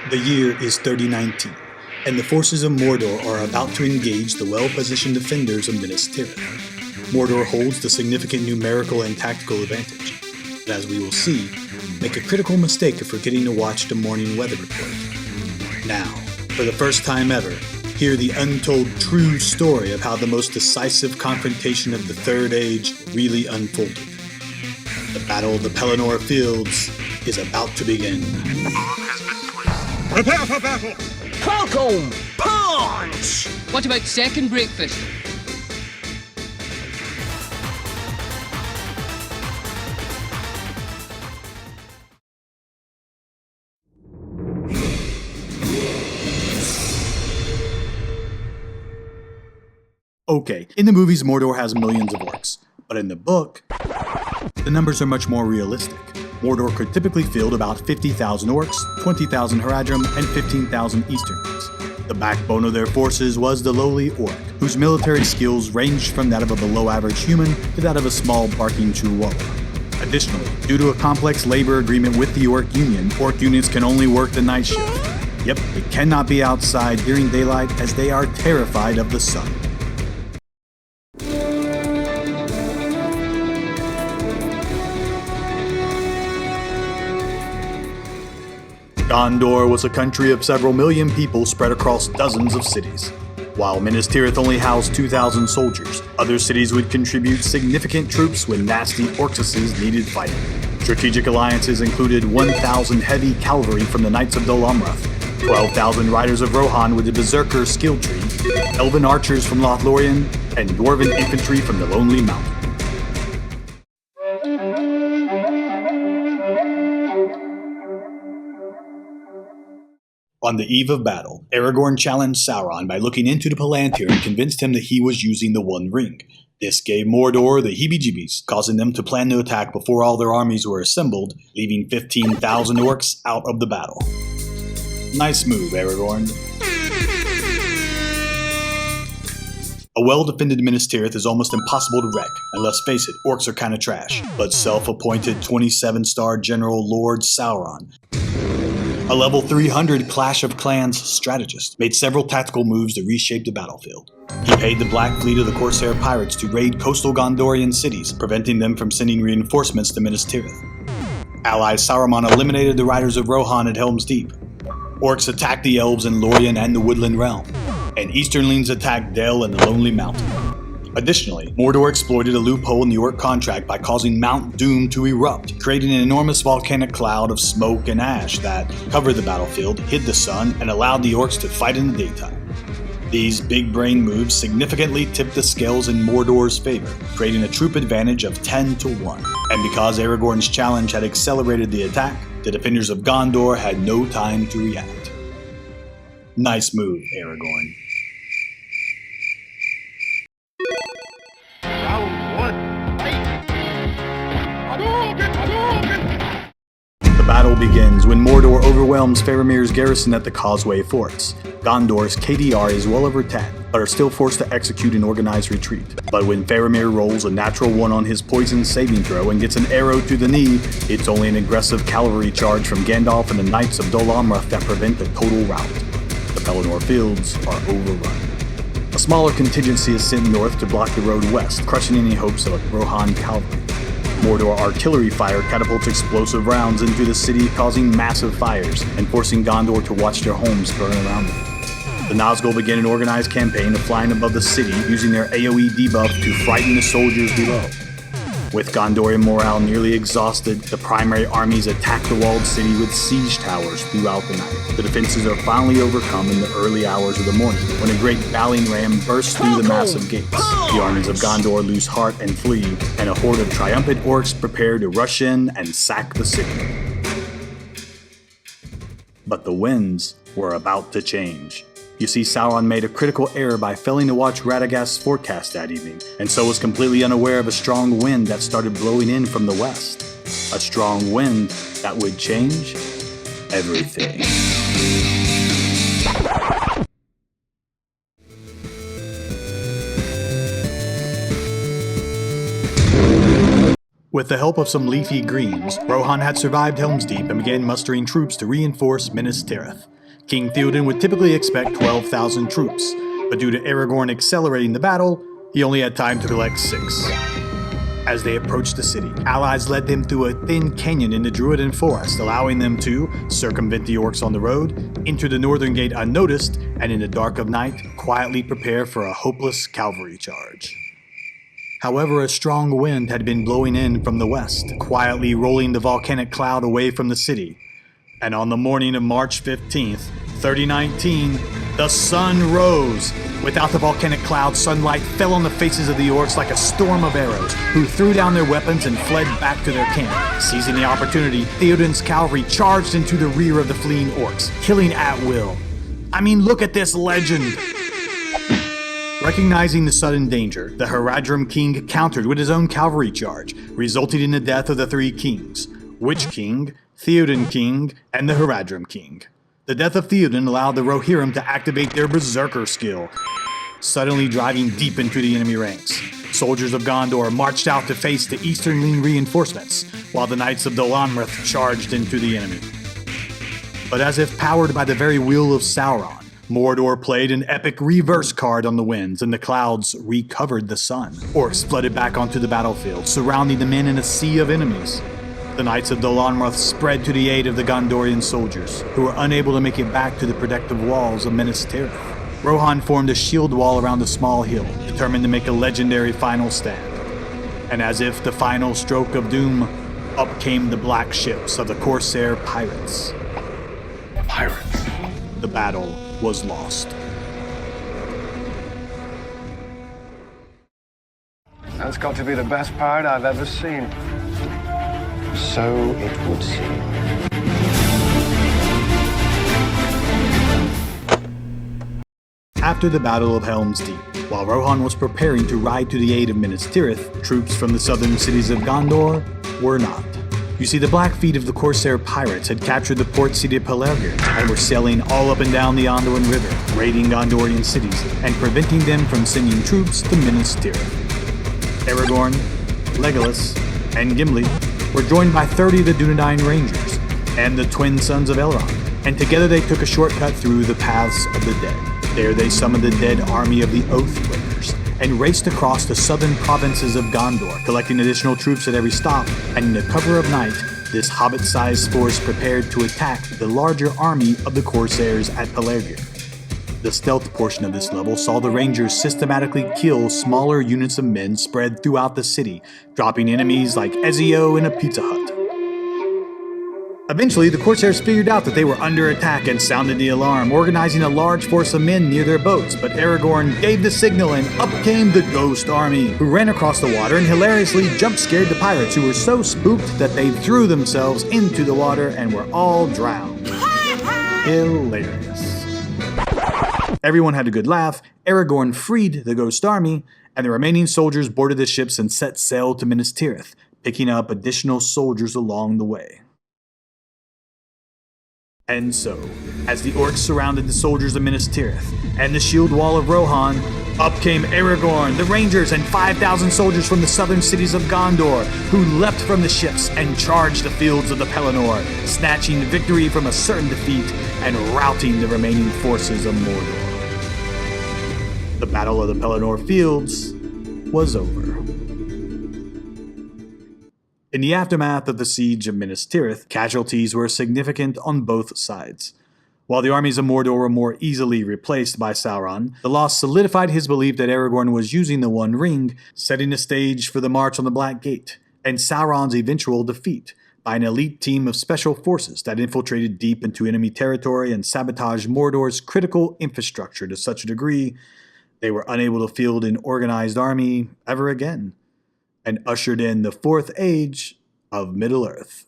The year is 3019, and the forces of Mordor are about to engage the well-positioned defenders of Minas Tirith. Mordor holds the significant numerical and tactical advantage, but as we will see, make a critical mistake of forgetting to watch the morning weather report. Now, for the first time ever, hear the untold true story of how the most decisive confrontation of the Third Age really unfolded. The Battle of the Pelennor Fields is about to begin. Prepare for battle! Welcome! Punch! What about second breakfast? Okay, in the movies Mordor has millions of orcs, but in the book, the numbers are much more realistic. Mordor could typically field about 50,000 orcs, 20,000 Haradrim, and 15,000 Easterlings. The backbone of their forces was the lowly orc, whose military skills ranged from that of a below-average human to that of a small barking chihuahua. Additionally, due to a complex labor agreement with the Orc Union, orc units can only work the night shift. Yep, they cannot be outside during daylight as they are terrified of the sun. Gondor was a country of several million people spread across dozens of cities. While Minas Tirith only housed 2,000 soldiers, other cities would contribute significant troops when nasty orcsuses needed fighting. Strategic alliances included 1,000 heavy cavalry from the Knights of Dol Amroth, 12,000 riders of Rohan with the Berserker skill tree, elven archers from Lothlorien, and dwarven infantry from the Lonely Mountain. On the eve of battle, Aragorn challenged Sauron by looking into the Palantir and convinced him that he was using the One Ring. This gave Mordor the heebie-jeebies, causing them to plan to attack before all their armies were assembled, leaving 15,000 orcs out of the battle. Nice move, Aragorn. A well-defended Minas Tirith is almost impossible to wreck, and let's face it, orcs are kinda trash. But self-appointed 27-star General Lord Sauron, a level 300 Clash of Clans strategist, made several tactical moves to reshape the battlefield. He paid the Black Fleet of the Corsair pirates to raid coastal Gondorian cities, preventing them from sending reinforcements to Minas Tirith. Allied Saruman eliminated the riders of Rohan at Helm's Deep. Orcs attacked the elves in Lorien and the Woodland Realm, and Easterlings attacked Dale and the Lonely Mountain. Additionally, Mordor exploited a loophole in the Orc contract by causing Mount Doom to erupt, creating an enormous volcanic cloud of smoke and ash that covered the battlefield, hid the sun, and allowed the Orcs to fight in the daytime. These big brain moves significantly tipped the scales in Mordor's favor, creating a troop advantage of 10-1. And because Aragorn's challenge had accelerated the attack, the defenders of Gondor had no time to react. Nice move, Aragorn. The battle begins when Mordor overwhelms Faramir's garrison at the Causeway Forts. Gondor's KDR is well over 10, but are still forced to execute an organized retreat. But when Faramir rolls a natural 1 on his poison saving throw and gets an arrow to the knee, it's only an aggressive cavalry charge from Gandalf and the Knights of Dol Amroth that prevent the total rout. The Pelennor Fields are overrun. A smaller contingency is sent north to block the road west, crushing any hopes of a Rohan cavalry. Mordor artillery fire catapults explosive rounds into the city, causing massive fires and forcing Gondor to watch their homes burn around them. The Nazgul begin an organized campaign of flying above the city, using their AoE debuff to frighten the soldiers below. With Gondorian morale nearly exhausted, the primary armies attack the walled city with siege towers throughout the night. The defenses are finally overcome in the early hours of the morning, when a great battling ram bursts through the massive gates. The armies of Gondor lose heart and flee, and a horde of triumphant orcs prepare to rush in and sack the city. But the winds were about to change. You see, Sauron made a critical error by failing to watch Radagast's forecast that evening, and so was completely unaware of a strong wind that started blowing in from the west. A strong wind that would change everything. With the help of some leafy greens, Rohan had survived Helm's Deep and began mustering troops to reinforce Minas Tirith. King Theoden would typically expect 12,000 troops, but due to Aragorn accelerating the battle, he only had time to collect 6. As they approached the city, allies led them through a thin canyon in the Druidan forest, allowing them to circumvent the orcs on the road, enter the northern gate unnoticed, and in the dark of night, quietly prepare for a hopeless cavalry charge. However, a strong wind had been blowing in from the west, quietly rolling the volcanic cloud away from the city. And on the morning of March 15th, 3019, the sun rose. Without the volcanic cloud, sunlight fell on the faces of the orcs like a storm of arrows, who threw down their weapons and fled back to their camp. Seizing the opportunity, Theoden's cavalry charged into the rear of the fleeing orcs, killing at will. I mean, look at this legend! Recognizing the sudden danger, the Haradrim king countered with his own cavalry charge, resulting in the death of the 3 kings: Witch King, Theoden King, and the Haradrim King. The death of Theoden allowed the Rohirrim to activate their Berserker skill, suddenly driving deep into the enemy ranks. Soldiers of Gondor marched out to face the eastern reinforcements, while the Knights of Dol Amroth charged into the enemy. But as if powered by the very will of Sauron, Mordor played an epic reverse card on the winds, and the clouds recovered the sun. Orcs flooded back onto the battlefield, surrounding the men in a sea of enemies. The Knights of Dol Amroth spread to the aid of the Gondorian soldiers, who were unable to make it back to the protective walls of Minas Tirith. Rohan formed a shield wall around a small hill, determined to make a legendary final stand. And as if the final stroke of doom, up came the black ships of the Corsair pirates. Pirates. The battle was lost. That's got to be the best pirate I've ever seen. So it would seem. After the Battle of Helm's Deep, while Rohan was preparing to ride to the aid of Minas Tirith, troops from the southern cities of Gondor were not. You see, the Blackfeet of the Corsair pirates had captured the port city of Pelennor and were sailing all up and down the Anduin River, raiding Gondorian cities and preventing them from sending troops to Minas Tirith. Aragorn, Legolas, and Gimli were joined by 30 of the Dunedain Rangers and the twin sons of Elrond, and together they took a shortcut through the Paths of the Dead. There they summoned the dead army of the Oathbreakers and raced across the southern provinces of Gondor, collecting additional troops at every stop, and in the cover of night, this hobbit-sized force prepared to attack the larger army of the Corsairs at Pelennor. The stealth portion of this level saw the Rangers systematically kill smaller units of men spread throughout the city, dropping enemies like Ezio in a Pizza Hut. Eventually, the Corsairs figured out that they were under attack and sounded the alarm, organizing a large force of men near their boats, but Aragorn gave the signal and up came the Ghost Army, who ran across the water and hilariously jump-scared the pirates, who were so spooked that they threw themselves into the water and were all drowned. Hilarious. Everyone had a good laugh, Aragorn freed the Ghost Army, and the remaining soldiers boarded the ships and set sail to Minas Tirith, picking up additional soldiers along the way. And so, as the orcs surrounded the soldiers of Minas Tirith and the shield wall of Rohan, up came Aragorn, the Rangers, and 5,000 soldiers from the southern cities of Gondor, who leapt from the ships and charged the fields of the Pelennor, snatching victory from a certain defeat and routing the remaining forces of Mordor. The Battle of the Pelennor Fields was over. In the aftermath of the siege of Minas Tirith, casualties were significant on both sides. While the armies of Mordor were more easily replaced by Sauron, the loss solidified his belief that Aragorn was using the One Ring, setting the stage for the March on the Black Gate, and Sauron's eventual defeat by an elite team of special forces that infiltrated deep into enemy territory and sabotaged Mordor's critical infrastructure to such a degree they were unable to field an organized army ever again, and ushered in the Fourth Age of Middle-earth.